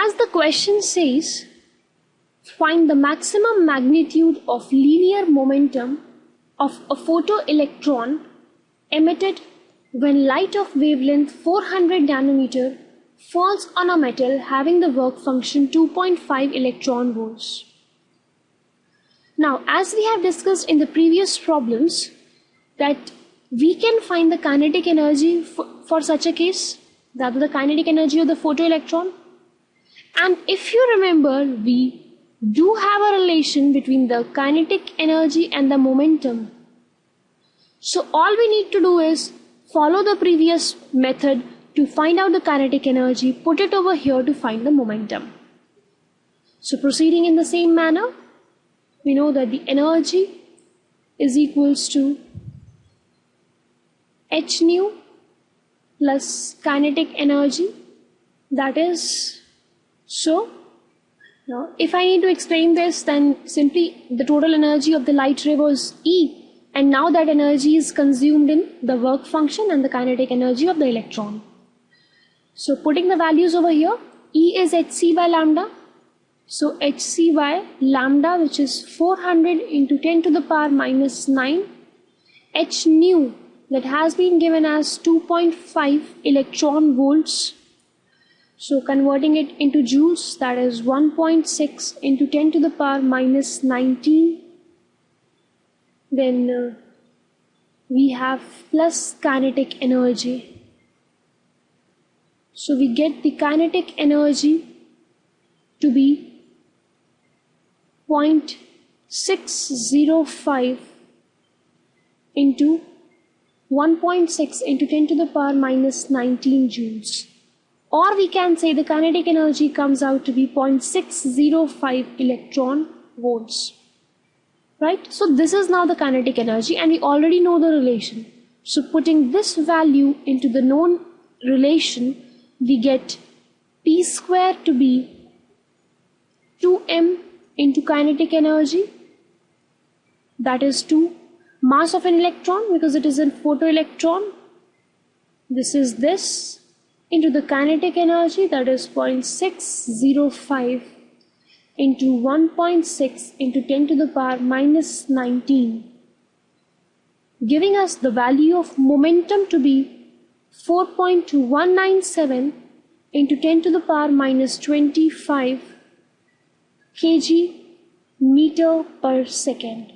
as the question says, find the maximum magnitude of linear momentum of a photoelectron emitted when light of wavelength 400 nanometer falls on a metal having the work function 2.5 electron volts. Now, as we have discussed in the previous problems, that we can find the kinetic energy for such a case, that is the kinetic energy of the photoelectron. And if you remember, we do have a relation between the kinetic energy and the momentum. So all we need to do is follow the previous method to find out the kinetic energy, put it over here to find the momentum. So proceeding in the same manner, we know that the energy is equals to h nu plus kinetic energy, that is so. Now if I need to explain this, then simply the total energy of the light ray was E, and now that energy is consumed in the work function and the kinetic energy of the electron. So putting the values over here, E is hc by lambda. So hc by lambda, which is 400 into 10 to the power minus 9. H nu, that has been given as 2.5 electron volts. So converting it into joules, that is 1.6 into 10 to the power minus 19. Then we have plus kinetic energy. So we get the kinetic energy to be 0.605 into 1.6 into 10 to the power minus 19 joules. Or we can say the kinetic energy comes out to be 0.605 electron volts. Right? So this is now the kinetic energy, and we already know the relation. So putting this value into the known relation, we get P square to be 2m into kinetic energy, that is 2 mass of an electron because it is a photoelectron. This is this into the kinetic energy, that is 0.605 into 1.6 into 10 to the power minus 19, giving us the value of momentum to be 4.197 into 10 to the power minus 25 kg meter per second.